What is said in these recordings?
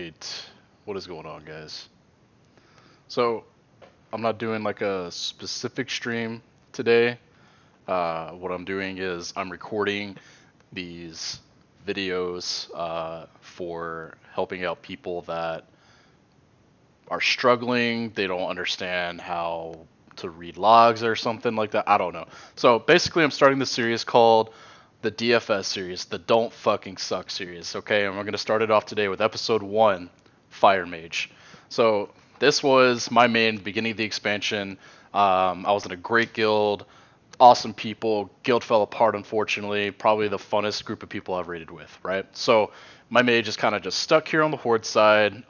Alright, what is going on, guys? So, I'm not doing like a specific stream today. What I'm doing is I'm recording these videos for helping out people that are struggling. They don't understand how to read logs or something like that. I don't know. So, basically, I'm starting this series called the DFS series, the Don't Fucking Suck series, okay? And we're going to start it off today with episode 1, Fire Mage. So this was my main beginning of the expansion. I was in a great guild, awesome people. Guild fell apart, unfortunately. Probably the funnest group of people I've raided with, right? So my mage is kind of just stuck here on the horde side.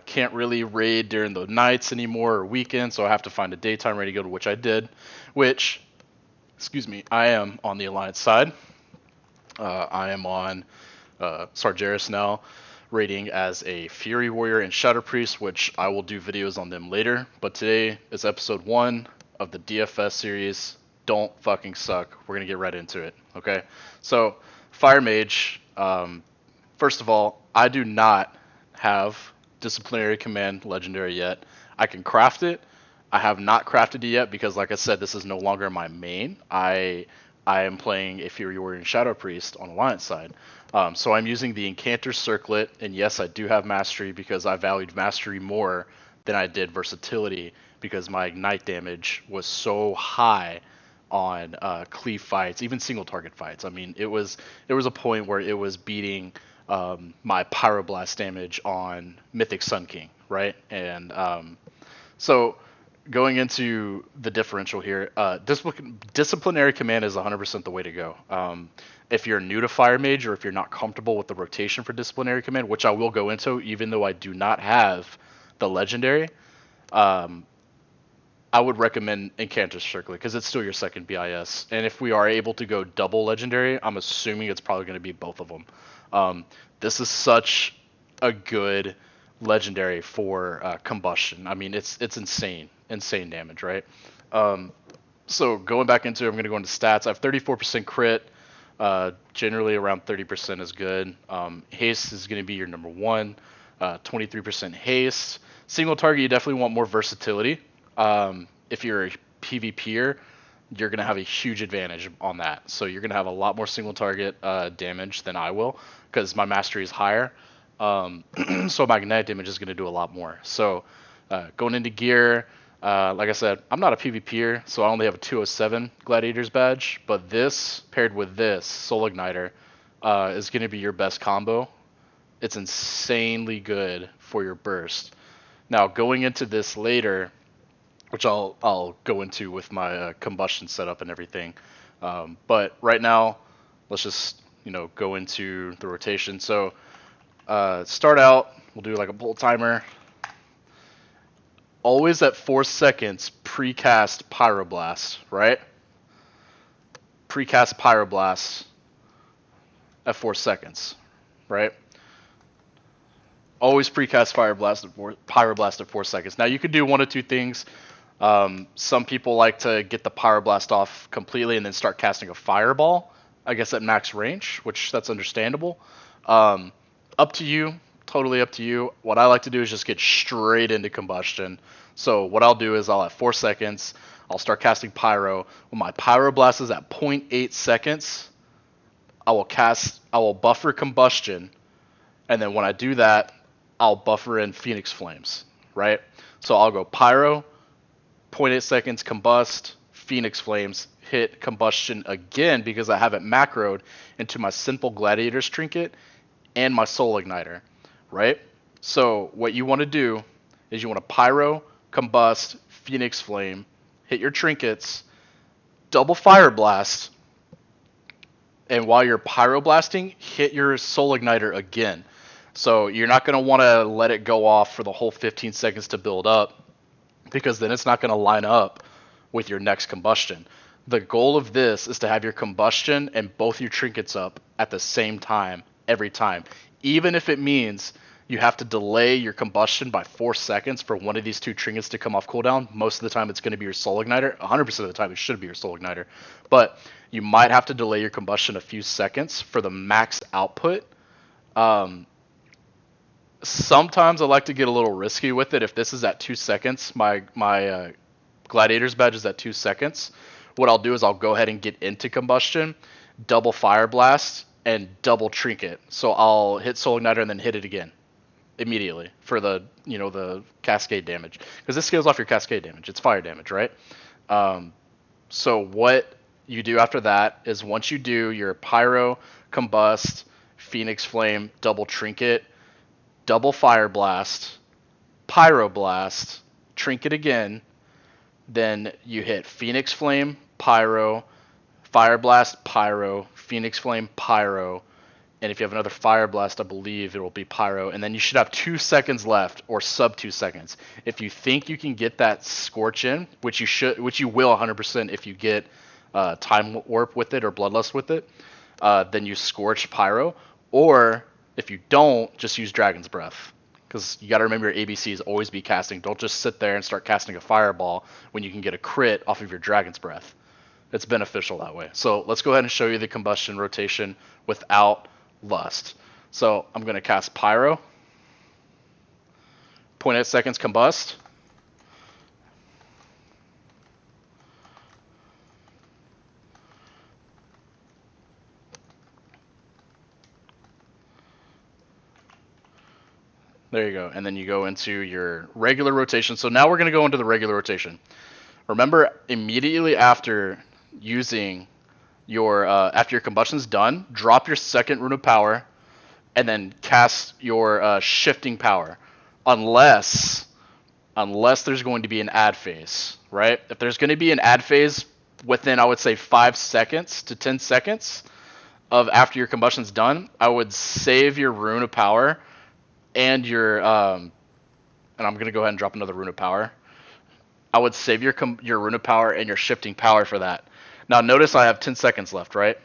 Can't really raid during the nights anymore or weekends, so I have to find a daytime raiding guild, which I did. Which, excuse me, I am on the alliance side. I am on Sargeras now, raiding as a Fury Warrior and Shadow Priest, which I will do videos on them later. But today is episode 1 of the DFS series. Don't fucking suck. We're going to get right into it, okay? So, Fire Mage, first of all, I do not have Disciplinary Command Legendary yet. I can craft it. I have not crafted it yet because, like I said, this is no longer my main. I am playing a Fury Warrior and Shadow Priest on Alliance side. So I'm using the Incanter Circlet, and yes, I do have Mastery because I valued Mastery more than I did Versatility because my Ignite damage was so high on cleave fights, even single target fights. I mean, there was a point where it was beating my Pyroblast damage on Mythic Sun King, right? And so going into the differential here, disciplinary command is 100% the way to go. If you're new to Fire Mage or if you're not comfortable with the rotation for disciplinary command, which I will go into, even though I do not have the legendary, I would recommend Incanter Circlet because it's still your second BIS. And if we are able to go double legendary, I'm assuming it's probably going to be both of them. This is such a good legendary for combustion. I mean, it's insane damage, right? So going back into it, I'm going to go into stats. I have 34% crit. Generally around 30% is good. Haste is going to be your number one. 23% haste. Single target, you definitely want more versatility. If you're a PvPer, you're going to have a huge advantage on that. So you're going to have a lot more single target damage than I will because my mastery is higher. So my Ignite damage is going to do a lot more. So going into gear, like I said, I'm not a PvPer, so I only have a 207 Gladiator's badge. But this, paired with this, Soul Igniter, is going to be your best combo. It's insanely good for your burst. Now, going into this later, which I'll go into with my combustion setup and everything. But right now, let's just go into the rotation. So start out, we'll do like a bolt timer. Always at 4 seconds, precast Pyroblast, right? Precast Pyroblast at 4 seconds, right? Always precast Pyroblast at 4 seconds. Now you could do one of two things. Some people like to get the Pyroblast off completely and then start casting a Fireball, I guess at max range, which that's understandable. Up to you, totally up to you. What I like to do is just get straight into combustion. So what I'll do is at 4 seconds, I'll start casting Pyro. When my Pyroblast is at 0.8 seconds, I will buffer combustion, and then when I do that, I'll buffer in Phoenix Flames, right? So I'll go Pyro, 0.8 seconds, combust, Phoenix Flames, hit combustion again because I have it macroed into my simple Gladiator's Trinket and my Soul Igniter, right? So what you want to do is you want to Pyro, combust, Phoenix Flame, hit your trinkets, double Fire Blast, and while you're Pyroblasting, hit your Soul Igniter again. So you're not going to want to let it go off for the whole 15 seconds to build up because then it's not going to line up with your next combustion. The goal of this is to have your combustion and both your trinkets up at the same time every time. Even if it means you have to delay your combustion by 4 seconds for one of these two trinkets to come off cooldown. Most of the time it's going to be your Soul Igniter. 100% of the time it should be your Soul Igniter. But you might have to delay your combustion a few seconds for the max output. sometimes I like to get a little risky with it. If this is at 2 seconds, my Gladiator's badge is at 2 seconds. What I'll do is I'll go ahead and get into Combustion, double Fire Blast, and double Trinket. So I'll hit Soul Igniter and then hit it again immediately for the the cascade damage, because this scales off your cascade damage. It's fire damage, right? So what you do after that is, once you do your Pyro, Combust, Phoenix Flame, double Trinket, double Fire Blast, Pyro Blast, Trinket again, then you hit Phoenix Flame, Pyro, Fire Blast, Pyro, Phoenix Flame, Pyro, and if you have another Fire Blast, I believe it will be Pyro, and then you should have 2 seconds left, or sub 2 seconds. If you think you can get that Scorch in, which you will 100% if you get Time Warp with it or Bloodlust with it, then you Scorch Pyro, or if you don't, just use Dragon's Breath. Because you got to remember your ABCs always be casting. Don't just sit there and start casting a Fireball when you can get a crit off of your Dragon's Breath. It's beneficial that way. So let's go ahead and show you the Combustion Rotation without Lust. So I'm going to cast Pyro, 0.8 seconds Combust, there you go, and then you go into your regular rotation. So now we're going to go into the regular rotation. Remember, immediately after using your after your combustion's done, drop your second Rune of Power, and then cast your shifting power, unless there's going to be an ad phase, right? If there's going to be an ad phase within, I would say, 5 seconds to 10 seconds of after your combustion's done, I would save your Rune of Power and your and I'm going to go ahead and drop another Rune of Power. I would save your Rune of Power and your shifting power for that. Now notice I have 10 seconds left, right?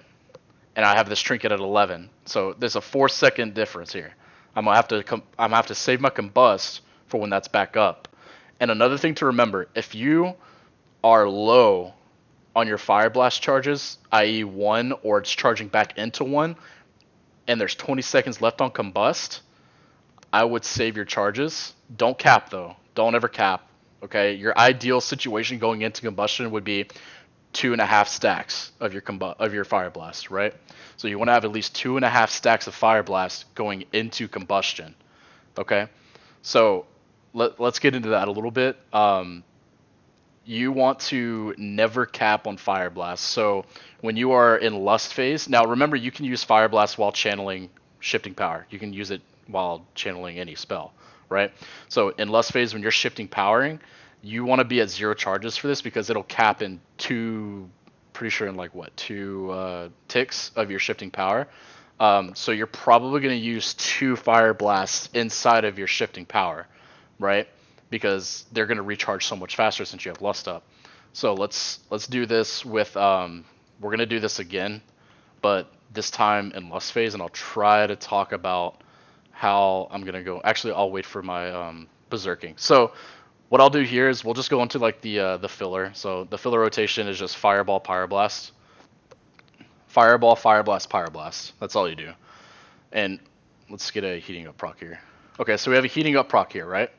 And I have this Trinket at 11. So there's a 4-second difference here. I'm gonna have to save my Combust for when that's back up. And another thing to remember, if you are low on your Fire Blast charges, i.e. 1, or it's charging back into 1, and there's 20 seconds left on Combust, I would save your charges. Don't cap though. Don't ever cap. Okay, your ideal situation going into Combustion would be 2.5 stacks of your Fire Blast, right? So you want to have at least 2.5 stacks of Fire Blast going into Combustion. Okay, so let's get into that a little bit. You want to never cap on Fire Blast. So when you are in Lust phase, now remember, you can use Fire Blast while channeling Shifting Power. You can use it while channeling any spell, right? So in Lust phase, when you're shifting powering, you want to be at 0 charges for this, because it'll cap in 2 ticks of your shifting power. So you're probably going to use 2 Fire Blasts inside of your shifting power, right? Because they're going to recharge so much faster since you have Lust up. So let's do this with we're going to do this again, but this time in Lust phase, and I'll try to talk about how I'm going to go. Actually, I'll wait for my berserking. So what I'll do here is we'll just go into like the filler. So the filler rotation is just Fireball, Pyroblast. Fireball, Fire Blast, Pyroblast. That's all you do. And let's get a heating up proc here. Okay, so we have a heating up proc here, right?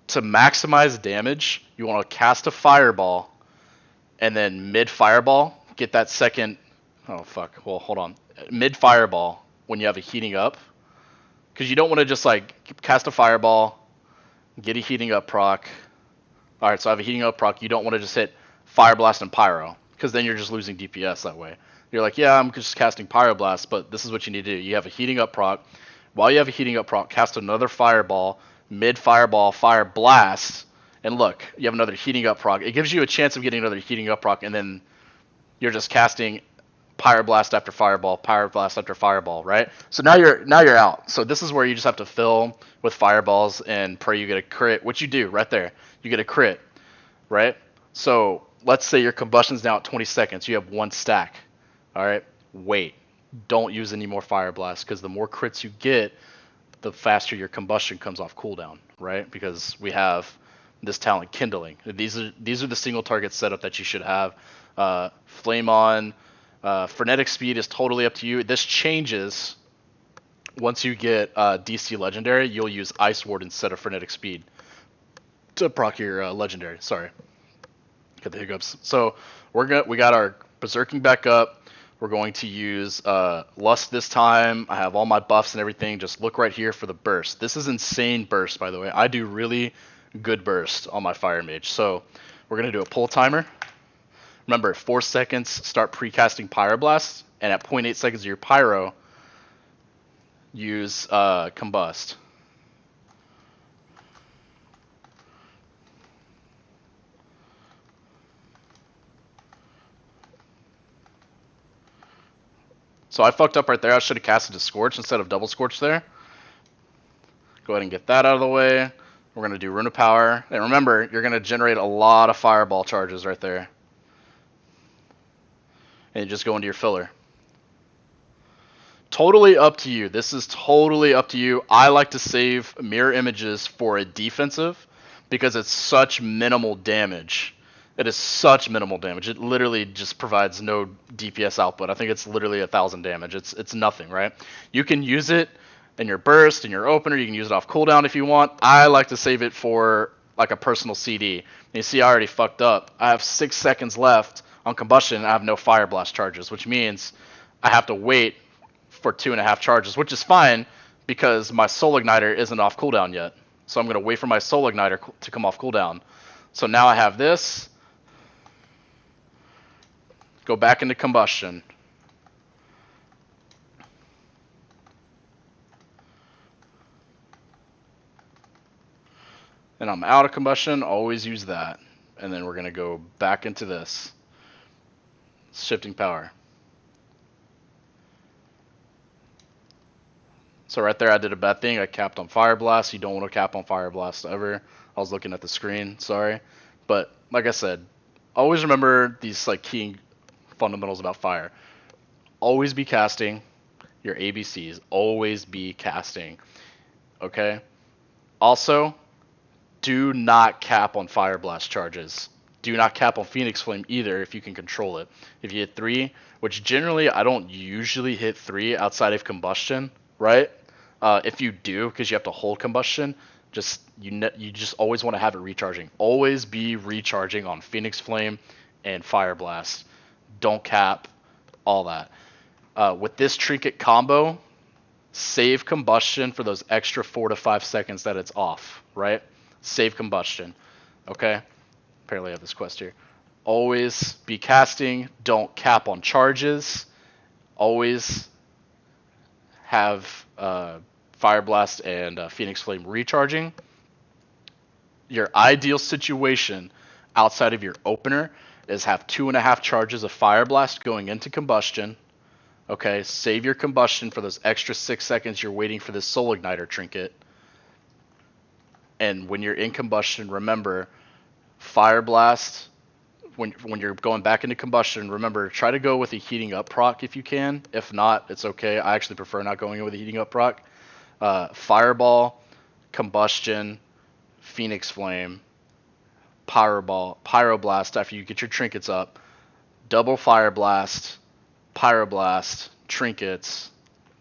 To maximize damage, you want to cast a Fireball, and then mid Fireball, get that second... Oh, fuck. Well, hold on. Mid Fireball, when you have a heating up, because you don't want to just like cast a Fireball, get a heating up proc. Alright, so I have a heating up proc. You don't want to just hit Fire Blast and Pyro, because then you're just losing DPS that way. You're like, yeah, I'm just casting Pyroblast, but this is what you need to do. You have a heating up proc. While you have a heating up proc, cast another Fireball, mid Fireball, Fire Blast, and look, you have another heating up proc. It gives you a chance of getting another heating up proc, and then you're just casting Pyroblast after Fireball, Pyroblast after Fireball, right? So now you're out. So this is where you just have to fill with Fireballs and pray you get a crit, which you do right there. You get a crit, right? So let's say your combustion's now at 20 seconds. You have 1 stack. All right, wait. Don't use any more Fire Blast, because the more crits you get, the faster your combustion comes off cooldown, right? Because we have this talent Kindling. These are the single target setup that you should have. Flame on. Frenetic Speed is totally up to you. This changes once you get DC Legendary, you'll use Ice Ward instead of Frenetic Speed to proc your Legendary. Sorry, get the hiccups. So we got our Berserking back up. We're going to use Lust this time. I have all my buffs and everything. Just look right here for the burst. This is insane burst, by the way. I do really good burst on my Fire Mage. So we're going to do a pull timer. Remember, 4 seconds, start pre-casting Pyroblast, and at 0.8 seconds of your Pyro, use Combust. So I fucked up right there. I should have casted a Scorch instead of double Scorch there. Go ahead and get that out of the way. We're going to do Rune of Power. And remember, you're going to generate a lot of Fireball charges right there. And you just go into your filler. Totally up to you. This is totally up to you. I like to save mirror images for a defensive because it's such minimal damage. It is such minimal damage. It literally just provides no DPS output. I think it's literally 1,000 damage. It's nothing, right? You can use it in your burst, in your opener. You can use it off cooldown if you want. I like to save it for like a personal CD. And you see, I already fucked up. I have 6 seconds left on Combustion. I have no Fire Blast charges, which means I have to wait for 2.5 charges, which is fine because my Soul Igniter isn't off cooldown yet. So I'm going to wait for my Soul Igniter to come off cooldown. So now I have this. Go back into Combustion. And I'm out of Combustion, always use that. And then we're going to go back into this. Shifting Power. So right there I did a bad thing. I capped on Fire Blast. You don't want to cap on Fire Blast ever. I was looking at the screen, sorry. But like I said, always remember these like key fundamentals about fire. Always be casting your ABCs. Always be casting. Okay? Also, do not cap on Fire Blast charges. Do not cap on Phoenix Flame either if you can control it. If you hit 3, which generally I don't usually hit 3 outside of Combustion, right? If you do, because you have to hold Combustion, you just always want to have it recharging. Always be recharging on Phoenix Flame and Fire Blast. Don't cap, all that. With this trinket combo, save Combustion for those extra 4 to 5 seconds that it's off, right? Save Combustion, okay? Apparently I have this quest here. Always be casting. Don't cap on charges. Always have Fire Blast and Phoenix Flame recharging. Your ideal situation outside of your opener is have 2.5 charges of Fire Blast going into Combustion. Okay, save your Combustion for those extra 6 seconds you're waiting for this Soul Igniter trinket. And when you're in Combustion, remember, Fire Blast, when you're going back into Combustion, remember, try to go with a Heating Up proc if you can. If not, it's okay. I actually prefer not going in with a Heating Up proc. Fireball, Combustion, Phoenix Flame, Pyroblast after you get your trinkets up, double Fire Blast, Pyroblast, trinkets.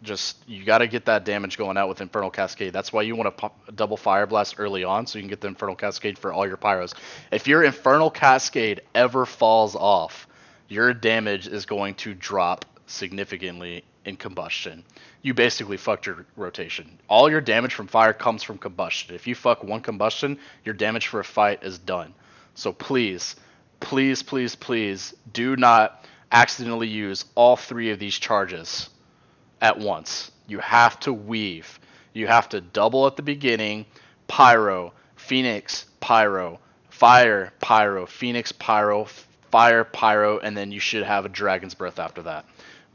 Just, you got to get that damage going out with Infernal Cascade. That's why you want to pop a double Fire Blast early on so you can get the Infernal Cascade for all your Pyros. If your Infernal Cascade ever falls off, your damage is going to drop significantly in Combustion. You basically fucked your rotation. All your damage from fire comes from Combustion. If you fuck one Combustion, your damage for a fight is done. So please, please, please, please do not accidentally use all 3 of these charges at once. You have to weave. You have to double at the beginning, Pyro, Phoenix, Pyro, Fire, Pyro, Phoenix, Pyro, Fire, Pyro, and then you should have a Dragon's Breath after that.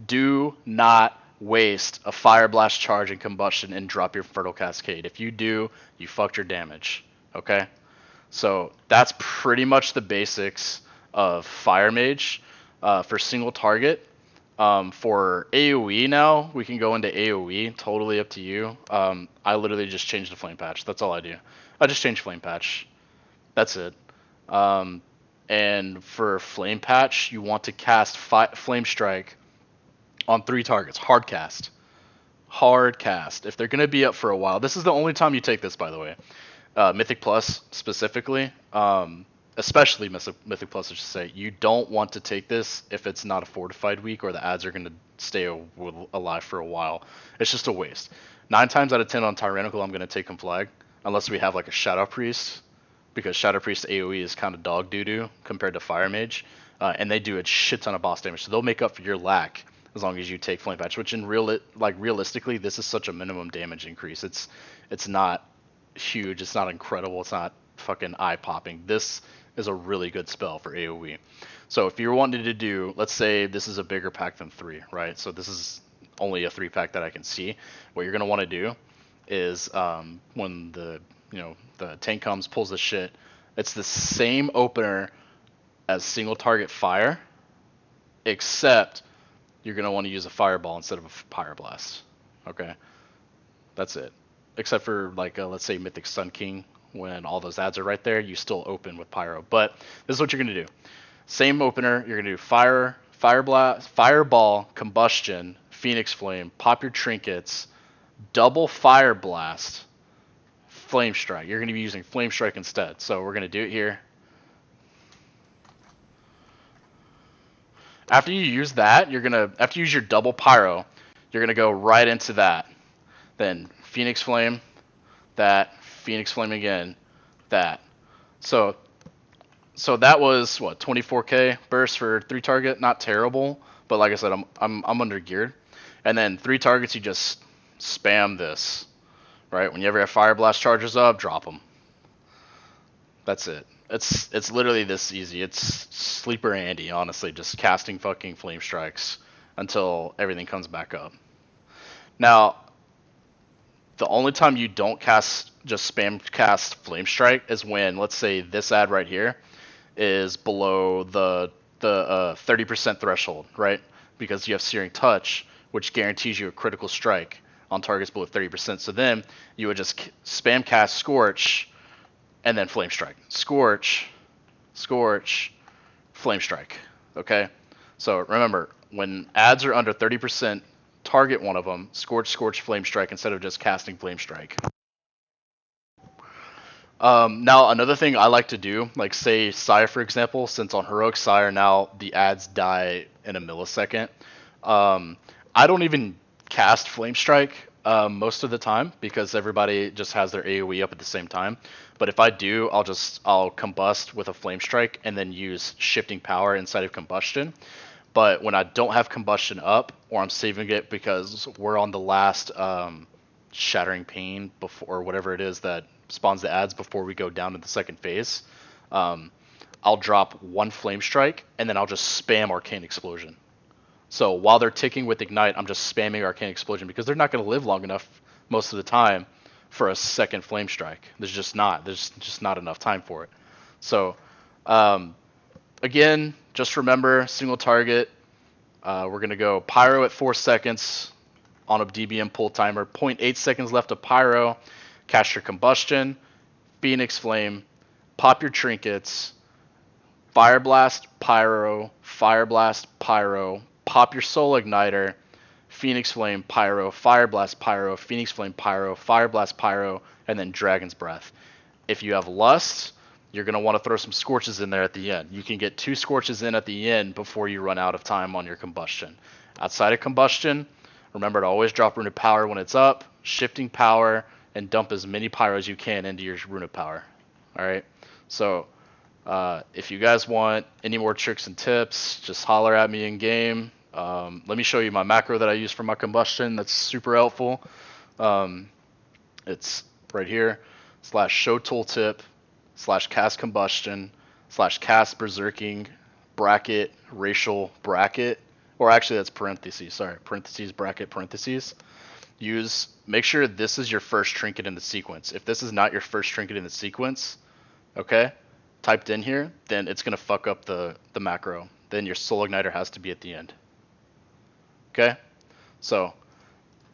Do not waste a Fire Blast charge in Combustion and drop your Fertile Cascade. If you do, you fucked your damage. Okay? So that's pretty much the basics of Fire Mage for single target. For AoE now, we can go into AoE. Totally up to you. I literally just changed the flame patch. That's all I do. I just change flame patch. That's it. And for flame patch, you want to cast Flame Strike on 3 targets. Hard cast. hard cast. If they're going to be up for a while, this is the only time you take this, by the way. Mythic Plus specifically, especially Mythic Plus, I should say, you don't want to take this if it's not a fortified week or the ads are going to stay alive for a while. It's just a waste. 9 times out of 10 on Tyrannical, I'm going to take him flag, unless we have like a Shadow Priest, because Shadow Priest AoE is kind of dog doo-doo compared to Fire Mage, and they do a shit ton of boss damage, so they'll make up for your lack as long as you take Flame Patch, which in realistically, this is such a minimum damage increase. It's not huge, it's not incredible, it's not fucking eye-popping. This is a really good spell for AoE. So if you're wanting to do, let's say this is a bigger pack than 3, right? So this is only a 3-pack that I can see. What you're going to want to do is when the tank comes, pulls the shit, it's the same opener as single target fire, except you're going to want to use a fireball instead of a pyroblast. Okay, that's it. Except for like let's say Mythic Sun King, when all those ads are right there, you still open with pyro. But this is what you're going to do. Same opener, you're going to do fireball, combustion, Phoenix Flame, pop your trinkets, double fire blast, flame strike. You're going to be using flame strike instead. So we're going to do it here. After you use that, after you use your double pyro, you're going to go right into that. Then Phoenix Flame, that, Phoenix Flame again, that. So that was what, 24k burst for 3 target, not terrible, but like I said, I'm under geared. And then 3 targets, you just spam this, right? Whenever your Fire Blast charges up, drop them. That's it. It's literally this easy. It's Sleeper Andy, honestly, just casting fucking Flame Strikes until everything comes back up. Now, the only time you don't just spam cast Flame Strike is when, let's say, this ad right here is below the 30% threshold, right? Because you have Searing Touch, which guarantees you a critical strike on targets below 30%. So then you would just spam cast Scorch and then Flame Strike. Scorch, Flame Strike. Okay? So remember, when ads are under 30%, target one of them, Scorch, Flame Strike instead of just casting Flame Strike. Now, another thing I like to do, like say Sire, for example, since on Heroic Sire now the ads die in a millisecond, I don't even cast Flame Strike most of the time because everybody just has their AoE up at the same time. But if I do, I'll combust with a Flame Strike and then use Shifting Power inside of Combustion. But when I don't have Combustion up, or I'm saving it because we're on the last Shattering Pain before, or whatever it is that spawns the ads before we go down to the second phase, I'll drop 1 Flame Strike and then I'll just spam Arcane Explosion. So while they're ticking with Ignite, I'm just spamming Arcane Explosion because they're not going to live long enough most of the time for a second Flame Strike. There's just not enough time for it. So again, just remember, single target. We're going to go Pyro at 4 seconds on a DBM pull timer. 0.8 seconds left of Pyro. Cast your Combustion, Phoenix Flame, pop your trinkets, Fire Blast, Pyro, pop your Soul Igniter, Phoenix Flame, Pyro, Fire Blast, Pyro, Phoenix Flame, Pyro, Fire Blast, Pyro, and then Dragon's Breath. If you have Lust, you're going to want to throw some Scorches in there at the end. You can get 2 Scorches in at the end before you run out of time on your Combustion. Outside of Combustion, remember to always drop Rune of Power when it's up, Shifting Power, and dump as many Pyro as you can into your Rune of Power. Alright? So, if you guys want any more tricks and tips, just holler at me in game. Let me show you my macro that I use for my Combustion. That's super helpful. It's right here. /show tooltip /cast combustion /cast berserking bracket racial bracket, or actually that's parentheses. Sorry, parentheses bracket parentheses. Make sure this is your first trinket in the sequence. If this is not your first trinket in the sequence, okay, typed in here, then it's gonna fuck up the macro. Then your Soul Igniter has to be at the end. Okay, so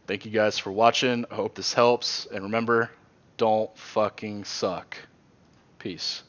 thank you guys for watching. I hope this helps, and remember, don't fucking suck. Peace.